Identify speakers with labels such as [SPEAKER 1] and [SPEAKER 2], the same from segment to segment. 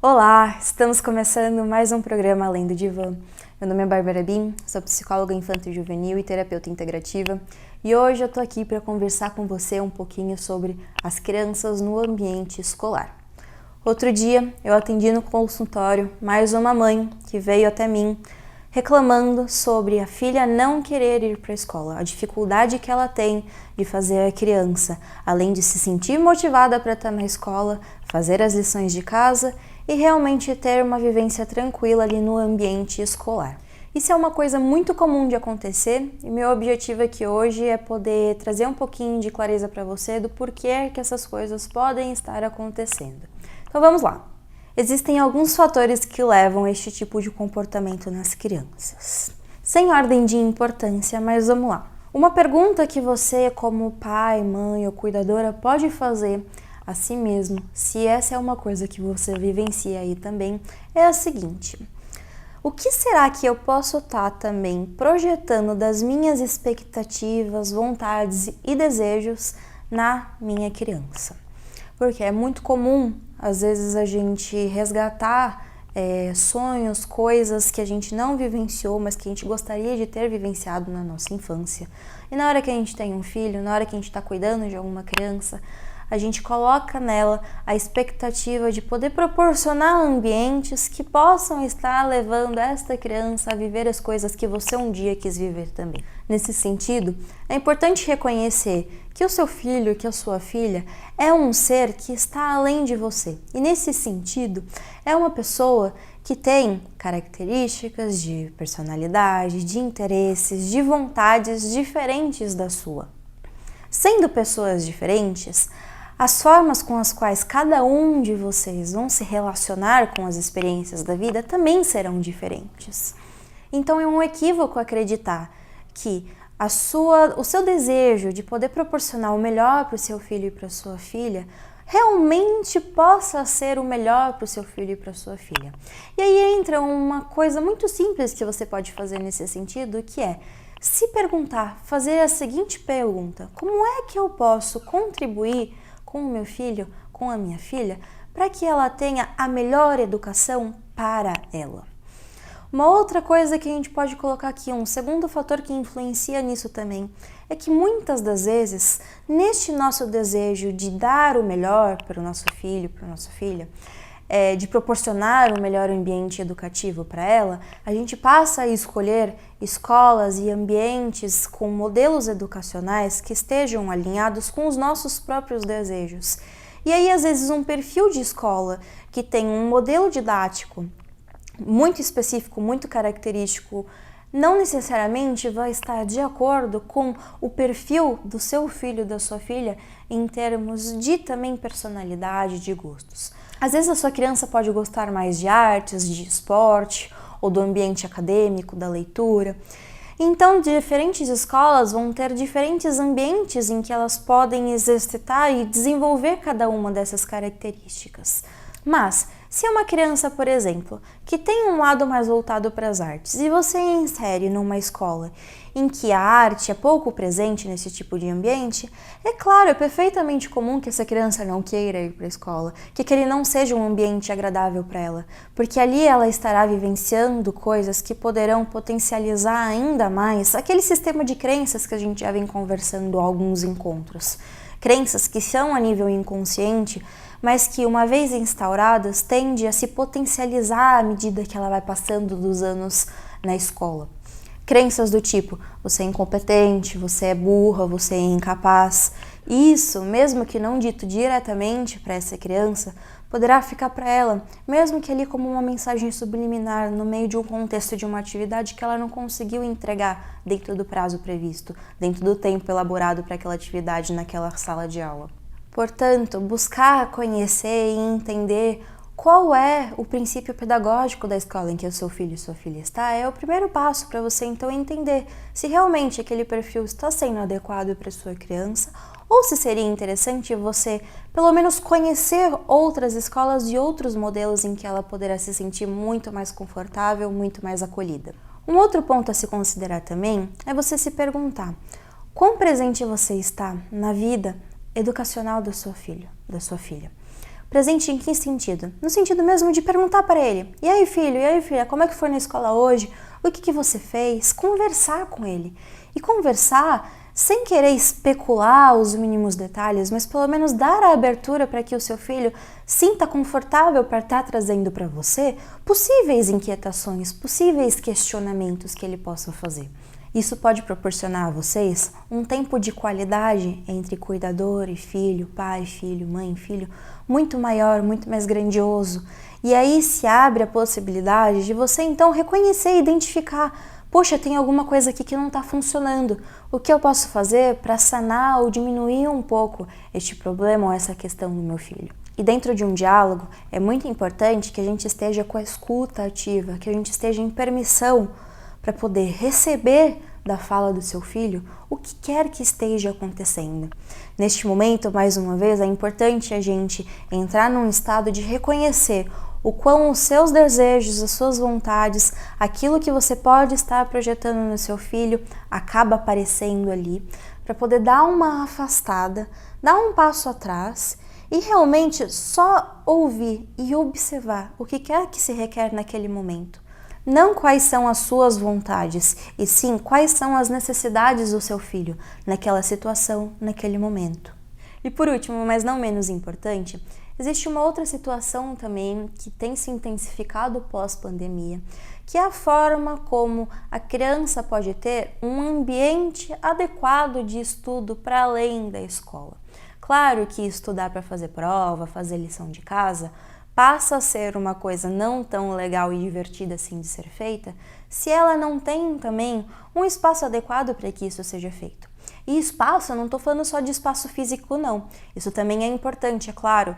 [SPEAKER 1] Olá, estamos começando mais um programa Além do Divã. Meu nome é Bárbara Bim, sou psicóloga infanto-juvenil e terapeuta integrativa e hoje eu tô aqui para conversar com você um pouquinho sobre as crianças no ambiente escolar. Outro dia eu atendi no consultório mais uma mãe que veio até mim reclamando sobre a filha não querer ir para a escola, a dificuldade que ela tem de fazer a criança, além de se sentir motivada para estar na escola, fazer as lições de casa e realmente ter uma vivência tranquila ali no ambiente escolar. Isso é uma coisa muito comum de acontecer e meu objetivo aqui hoje é poder trazer um pouquinho de clareza para você do porquê que essas coisas podem estar acontecendo. Então vamos lá. Existem alguns fatores que levam a este tipo de comportamento nas crianças. Sem ordem de importância, mas vamos lá. Uma pergunta que você, como pai, mãe ou cuidadora, pode fazer a si mesmo, se essa é uma coisa que você vivencia aí também, é a seguinte: o que será que eu posso estar também projetando das minhas expectativas, vontades e desejos na minha criança? Porque é muito comum, às vezes, a gente resgatar sonhos, coisas que a gente não vivenciou, mas que a gente gostaria de ter vivenciado na nossa infância. E na hora que a gente tem um filho, na hora que a gente está cuidando de alguma criança, a gente coloca nela a expectativa de poder proporcionar ambientes que possam estar levando esta criança a viver as coisas que você um dia quis viver também. Nesse sentido, é importante reconhecer que o seu filho, que a sua filha, é um ser que está além de você. E nesse sentido, é uma pessoa que tem características de personalidade, de interesses, de vontades diferentes da sua. Sendo pessoas diferentes, as formas com as quais cada um de vocês vão se relacionar com as experiências da vida também serão diferentes. Então é um equívoco acreditar que o seu desejo de poder proporcionar o melhor para o seu filho e para a sua filha realmente possa ser o melhor para o seu filho e para a sua filha. E aí entra uma coisa muito simples que você pode fazer nesse sentido, que é se perguntar, fazer a seguinte pergunta: como é que eu posso contribuir com o meu filho, com a minha filha, para que ela tenha a melhor educação para ela? Uma outra coisa que a gente pode colocar aqui, um segundo fator que influencia nisso também, é que muitas das vezes, neste nosso desejo de dar o melhor para o nosso filho, para a nossa filha, de proporcionar o melhor ambiente educativo para ela, a gente passa a escolher escolas e ambientes com modelos educacionais que estejam alinhados com os nossos próprios desejos. E aí, às vezes, um perfil de escola que tem um modelo didático muito específico, muito característico, não necessariamente vai estar de acordo com o perfil do seu filho, da sua filha, em termos de também personalidade, de gostos. Às vezes a sua criança pode gostar mais de artes, de esporte, ou do ambiente acadêmico, da leitura. Então, diferentes escolas vão ter diferentes ambientes em que elas podem exercitar e desenvolver cada uma dessas características. Mas, se é uma criança, por exemplo, que tem um lado mais voltado para as artes e você insere numa escola em que a arte é pouco presente nesse tipo de ambiente, é claro, é perfeitamente comum que essa criança não queira ir para a escola, que aquele não seja um ambiente agradável para ela, porque ali ela estará vivenciando coisas que poderão potencializar ainda mais aquele sistema de crenças que a gente já vem conversando há alguns encontros. Crenças que são a nível inconsciente, mas que, uma vez instauradas, tende a se potencializar à medida que ela vai passando dos anos na escola. Crenças do tipo: você é incompetente, você é burra, você é incapaz. Isso, mesmo que não dito diretamente para essa criança, poderá ficar para ela, mesmo que ali como uma mensagem subliminar no meio de um contexto de uma atividade que ela não conseguiu entregar dentro do prazo previsto, dentro do tempo elaborado para aquela atividade naquela sala de aula. Portanto, buscar conhecer e entender qual é o princípio pedagógico da escola em que o seu filho e sua filha está é o primeiro passo para você então entender se realmente aquele perfil está sendo adequado para a sua criança ou se seria interessante você pelo menos conhecer outras escolas e outros modelos em que ela poderá se sentir muito mais confortável, muito mais acolhida. Um outro ponto a se considerar também é você se perguntar: quão presente você está na vida educacional do seu filho, da sua filha? Presente em que sentido? No sentido mesmo de perguntar para ele: e aí, filho, e aí, filha, como é que foi na escola hoje? O que você fez? Conversar com ele. E conversar sem querer especular os mínimos detalhes, mas pelo menos dar a abertura para que o seu filho sinta confortável para estar trazendo para você possíveis inquietações, possíveis questionamentos que ele possa fazer. Isso pode proporcionar a vocês um tempo de qualidade entre cuidador e filho, pai, filho, mãe, filho, muito maior, muito mais grandioso. E aí se abre a possibilidade de você então reconhecer e identificar: poxa, tem alguma coisa aqui que não está funcionando. O que eu posso fazer para sanar ou diminuir um pouco este problema ou essa questão do meu filho? E dentro de um diálogo é muito importante que a gente esteja com a escuta ativa, que a gente esteja em permissão para poder receber da fala do seu filho o que quer que esteja acontecendo. Neste momento, mais uma vez, é importante a gente entrar num estado de reconhecer o quão os seus desejos, as suas vontades, aquilo que você pode estar projetando no seu filho acaba aparecendo ali, para poder dar uma afastada, dar um passo atrás e realmente só ouvir e observar o que quer que se requer naquele momento. Não quais são as suas vontades, e sim quais são as necessidades do seu filho naquela situação, naquele momento. E por último, mas não menos importante, existe uma outra situação também que tem se intensificado pós-pandemia, que é a forma como a criança pode ter um ambiente adequado de estudo para além da escola. Claro que estudar para fazer prova, fazer lição de casa, passa a ser uma coisa não tão legal e divertida assim de ser feita, se ela não tem também um espaço adequado para que isso seja feito. E espaço, eu não estou falando só de espaço físico, não. Isso também é importante, é claro,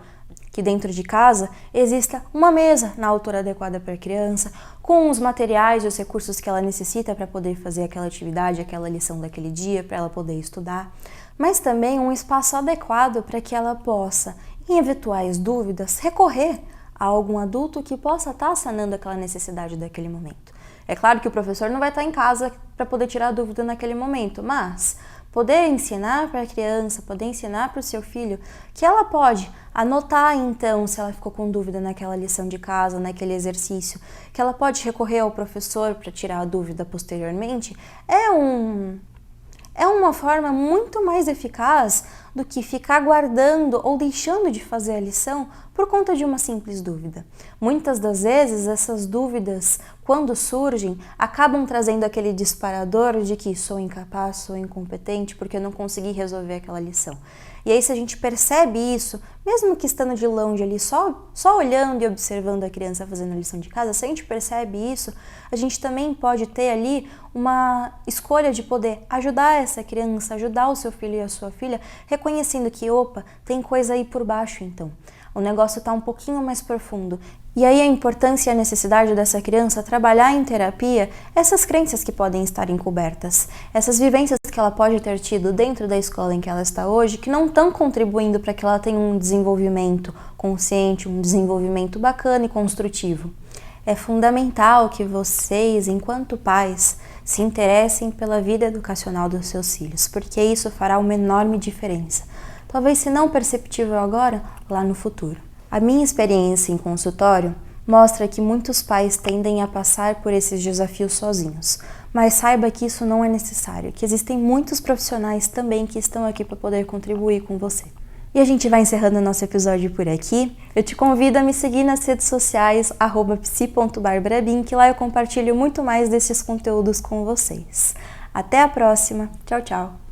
[SPEAKER 1] que dentro de casa exista uma mesa na altura adequada para a criança, com os materiais e os recursos que ela necessita para poder fazer aquela atividade, aquela lição daquele dia, para ela poder estudar, mas também um espaço adequado para que ela possa, em eventuais dúvidas, recorrer a algum adulto que possa estar sanando aquela necessidade daquele momento. É claro que o professor não vai estar em casa para poder tirar a dúvida naquele momento, mas poder ensinar para a criança, poder ensinar para o seu filho que ela pode anotar então se ela ficou com dúvida naquela lição de casa, naquele exercício, que ela pode recorrer ao professor para tirar a dúvida posteriormente, é uma forma muito mais eficaz do que ficar guardando ou deixando de fazer a lição por conta de uma simples dúvida. Muitas das vezes essas dúvidas, quando surgem, acabam trazendo aquele disparador de que sou incapaz, sou incompetente porque eu não consegui resolver aquela lição. E aí, se a gente percebe isso, mesmo que estando de longe ali, só olhando e observando a criança fazendo a lição de casa, se a gente percebe isso, a gente também pode ter ali uma escolha de poder ajudar essa criança, ajudar o seu filho e a sua filha, reconhecendo que, opa, tem coisa aí por baixo então. O negócio está um pouquinho mais profundo. E aí a importância e a necessidade dessa criança trabalhar em terapia essas crenças que podem estar encobertas, essas vivências que ela pode ter tido dentro da escola em que ela está hoje, que não estão contribuindo para que ela tenha um desenvolvimento consciente, um desenvolvimento bacana e construtivo. É fundamental que vocês, enquanto pais, se interessem pela vida educacional dos seus filhos, porque isso fará uma enorme diferença. Talvez se não perceptível agora, lá no futuro. A minha experiência em consultório mostra que muitos pais tendem a passar por esses desafios sozinhos, mas saiba que isso não é necessário, que existem muitos profissionais também que estão aqui para poder contribuir com você. E a gente vai encerrando o nosso episódio por aqui. Eu te convido a me seguir nas redes sociais, @psi.barbarabim, que lá eu compartilho muito mais desses conteúdos com vocês. Até a próxima. Tchau, tchau.